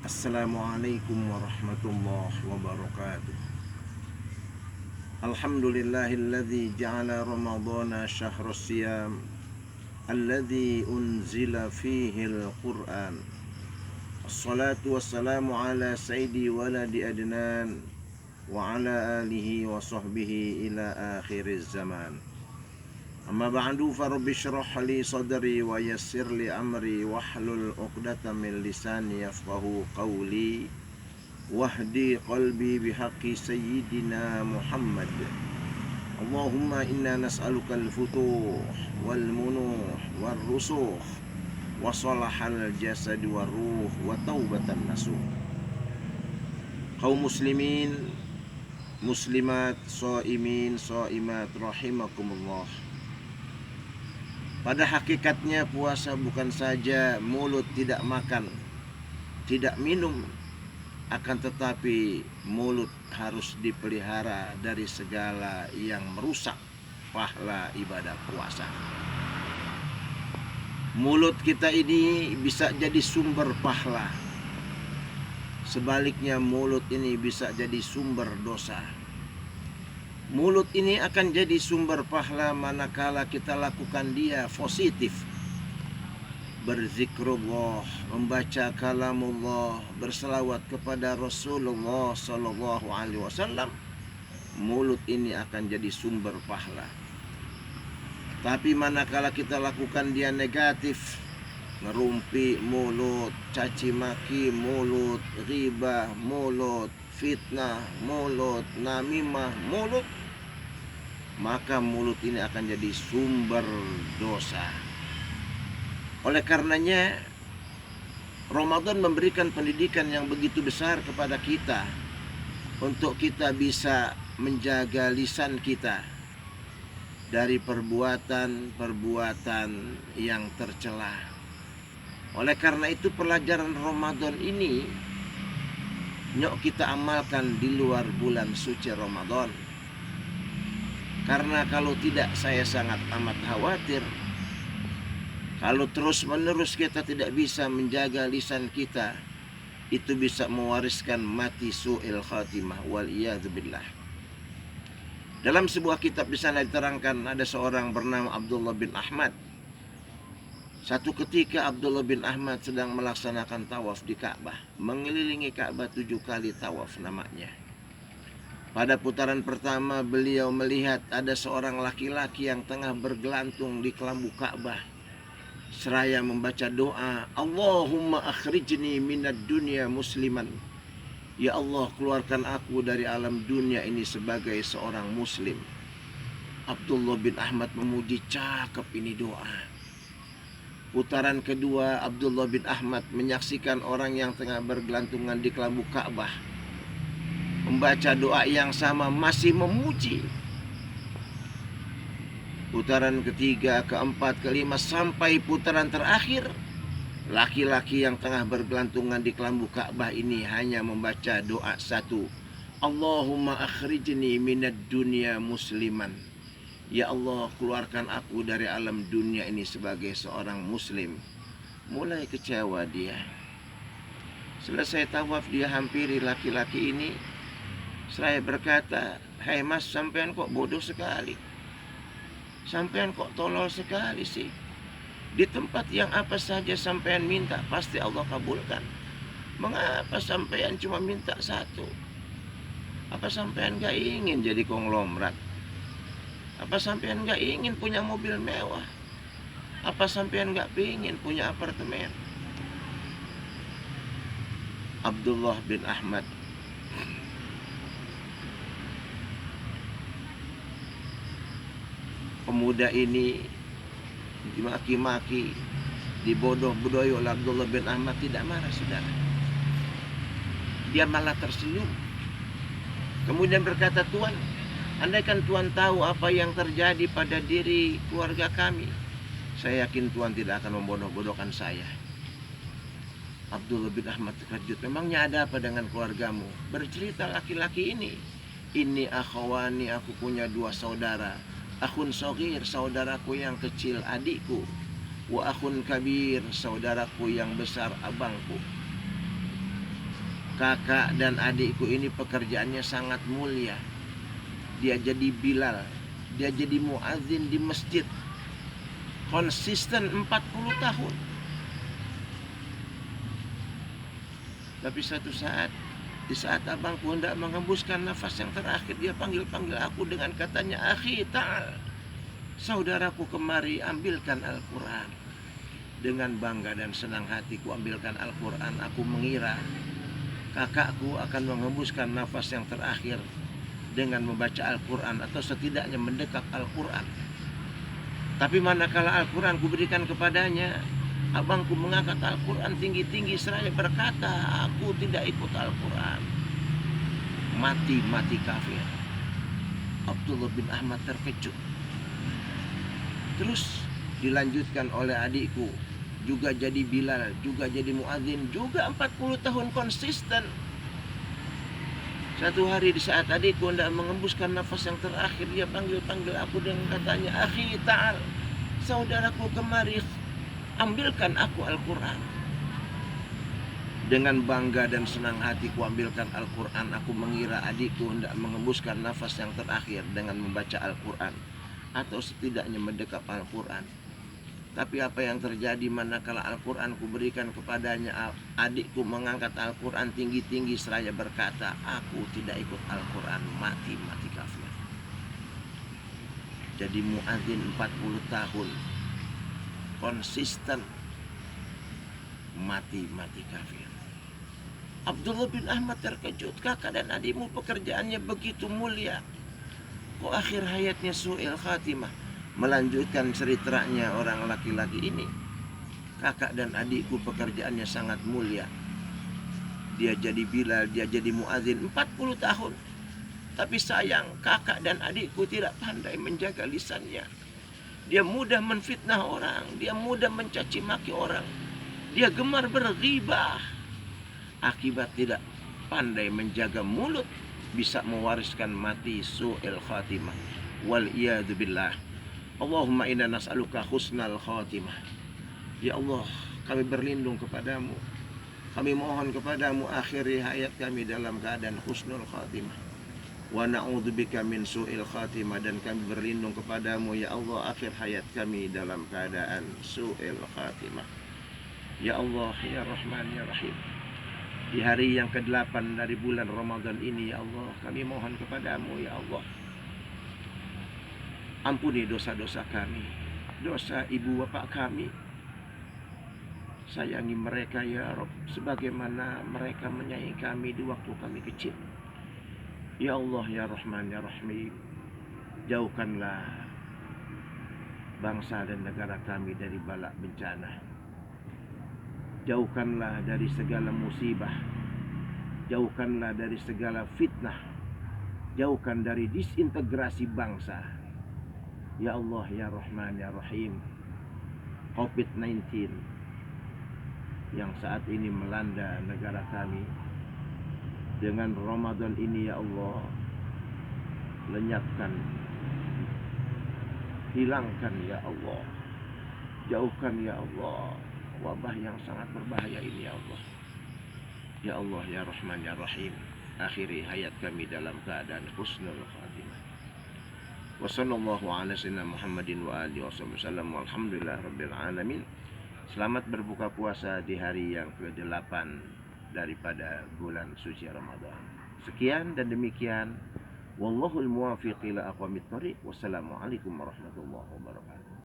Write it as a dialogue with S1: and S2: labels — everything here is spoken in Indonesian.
S1: Assalamualaikum warahmatullahi wabarakatuh. Alhamdulillahilladzi ja'ala ramadhana syahrus siyam alladzi unzila fihi al-Qur'an. Assalatu wassalamu ala sayyidi waladi adnan wa ala alihi wa sahbihi ila akhiriz zaman. Amma ba'du fa rabbi shrah li sadri wa yassir li amri wahlul 'uqdatam min lisani yafqahu qawli wahdi qalbi bihaqqi sayyidina Muhammad. Allahumma inna nas'aluka al-futuh wal munuh wal rusukh wa salahal jasad wa ruh wa taubatan nasuh. Kaum muslimin, muslimat, shaimin, shaimat rahimakumullah. Pada hakikatnya puasa bukan saja mulut tidak makan, tidak minum, akan tetapi mulut harus dipelihara dari segala yang merusak pahala ibadah puasa. Mulut kita ini bisa jadi sumber pahala. Sebaliknya mulut ini bisa jadi sumber dosa. Mulut ini akan jadi sumber pahala manakala kita lakukan dia positif. Berzikrullah, membaca kalamullah, berselawat kepada Rasulullah sallallahu alaihi wasallam. Mulut ini akan jadi sumber pahala. Tapi manakala kita lakukan dia negatif, ngerumpi mulut, caci maki mulut, ghibah mulut, fitnah mulut, namimah mulut, maka mulut ini akan jadi sumber dosa. Oleh karenanya Ramadan memberikan pendidikan yang begitu besar kepada kita untuk kita bisa menjaga lisan kita dari perbuatan-perbuatan yang tercela. Oleh karena itu pelajaran Ramadan ini nyok kita amalkan di luar bulan suci Ramadan. Karena kalau tidak, saya sangat amat khawatir kalau terus-menerus kita tidak bisa menjaga lisan kita, itu bisa mewariskan mati su'il khatimah waliyadzubillah. Dalam sebuah kitab di sana diterangkan ada seorang bernama Abdullah bin Ahmad. Satu ketika Abdullah bin Ahmad sedang melaksanakan tawaf di Ka'bah, mengelilingi Ka'bah 7 kali tawaf namanya. Pada putaran pertama beliau melihat ada seorang laki-laki yang tengah bergelantung di kelambu Ka'bah seraya membaca doa, Allahumma akhrijni minad dunya musliman. Ya Allah, keluarkan aku dari alam dunia ini sebagai seorang muslim. Abdullah bin Ahmad memuji, cakep ini doa. Putaran kedua Abdullah bin Ahmad menyaksikan orang yang tengah bergelantungan di kelambu Ka'bah membaca doa yang sama, masih memuji. Putaran ketiga, keempat, kelima, sampai putaran terakhir laki-laki yang tengah bergelantungan di kelambu Ka'bah ini hanya membaca doa satu, Allahumma akhrijni minad dunya musliman. Ya Allah, keluarkan aku dari alam dunia ini sebagai seorang muslim. Mulai kecewa dia. Selesai tawaf dia hampiri laki-laki ini. Saya berkata, hai mas, sampean kok bodoh sekali, sampean kok tolol sekali sih. Di tempat yang apa saja sampean minta pasti Allah kabulkan. Mengapa sampean cuma minta satu? Apa sampean gak ingin jadi konglomerat? Apa sampean gak ingin punya mobil mewah? Apa sampean gak ingin punya apartemen? Abdullah bin Ahmad pemuda ini dimaki-maki, dibodoh-bodohi oleh Abdullah bin Ahmad, tidak marah, saudara. Dia malah tersenyum. Kemudian berkata, Tuan, andaikan Tuan tahu apa yang terjadi pada diri keluarga kami, saya yakin Tuan tidak akan membodoh-bodohkan saya. Abdullah bin Ahmad terkejut. Memangnya ada apa dengan keluargamu? Bercerita laki-laki ini akhwani, aku punya 2 saudara. Akhun shogir, saudaraku yang kecil, adikku. Wa akhun kabir, saudaraku yang besar, abangku. Kakak dan adikku ini pekerjaannya sangat mulia. Dia jadi Bilal, dia jadi muadzin di masjid, konsisten 40 tahun. Tapi satu saat, di saat abangku hendak mengembuskan nafas yang terakhir, dia panggil-panggil aku dengan katanya, "Akhi, ta'al, saudaraku kemari, ambilkan Al-Quran." Dengan bangga dan senang hati ku ambilkan Al-Quran. Aku mengira kakakku akan mengembuskan nafas yang terakhir dengan membaca Al-Quran, atau setidaknya mendekap Al-Quran. Tapi manakala Al-Quran kuberikan kepadanya, abangku mengangkat Al-Quran tinggi-tinggi seraya berkata, "Aku tidak ikut Al-Quran." Mati kafir. Abdullah bin Ahmad terkejut. Terus dilanjutkan oleh adikku, juga jadi Bilal, juga jadi muadzin, juga 40 tahun konsisten. Satu hari di saat adikku hendak mengembuskan nafas yang terakhir, dia panggil-panggil aku dengan katanya, "Akhi, ta'al, saudaraku kemari, ambilkan aku Al-Quran." Dengan bangga dan senang hati ku ambilkan Al-Quran. Aku mengira adikku hendak mengembuskan nafas yang terakhir dengan membaca Al-Quran, atau setidaknya mendekap Al-Quran. Tapi apa yang terjadi manakala Al-Quran kuberikan kepadanya, adikku mengangkat Al-Quran tinggi-tinggi seraya berkata, "Aku tidak ikut Al-Quran." Mati kafir. Jadi muadzin 40 tahun konsisten, mati kafir. Abdullah bin Ahmad terkejut. Kakak dan adikmu pekerjaannya begitu mulia, kok akhir hayatnya su'il khatimah? Melanjutkan ceritanya orang laki-laki ini. Kakak dan adikku pekerjaannya sangat mulia. Dia jadi Bilal, dia jadi muadzin 40 tahun. Tapi sayang, kakak dan adikku tidak pandai menjaga lisannya. Dia mudah menfitnah orang, dia mudah mencaci maki orang, dia gemar berghibah. Akibat tidak pandai menjaga mulut, bisa mewariskan mati su'il khatimah. Wal iyadu billah. Allahumma inna nas'aluka husnal khatimah. Ya Allah, kami berlindung kepadamu, kami mohon kepadamu akhiri hayat kami dalam keadaan husnul khatimah. Wa na'udzubika min su'il khatimah. Dan kami berlindung kepadamu ya Allah, akhir hayat kami dalam keadaan su'il khatimah. Ya Allah, ya Rahman, ya Rahim, di hari yang ke-8 dari bulan Ramadan ini, ya Allah, kami mohon kepadamu, ya Allah, ampuni dosa-dosa kami, dosa ibu bapak kami. Sayangi mereka ya Rabb, sebagaimana mereka menyayangi kami di waktu kami kecil. Ya Allah, ya Rahman, ya Rahim, jauhkanlah bangsa dan negara kami dari bala bencana. Jauhkanlah dari segala musibah, jauhkanlah dari segala fitnah, jauhkan dari disintegrasi bangsa. Ya Allah, ya Rahman, ya Rahim, COVID-19 yang saat ini melanda negara kami, dengan Ramadan ini ya Allah, lenyapkan, hilangkan ya Allah, jauhkan ya Allah wabah yang sangat berbahaya ini ya Allah. Ya Allah, ya Rahman, ya Rahim, akhiri hayat kami dalam keadaan husnul khatimah. Wa sallallahu ala sayyidina Muhammadin wa alihi wasallam. Walhamdulillah rabbil alamin. Selamat berbuka puasa di hari yang ke-8 daripada bulan suci Ramadan. Sekian dan demikian. Wallahul muwaffiq ila aqwamit thoriq. Wassalamualaikum warahmatullahi wabarakatuh.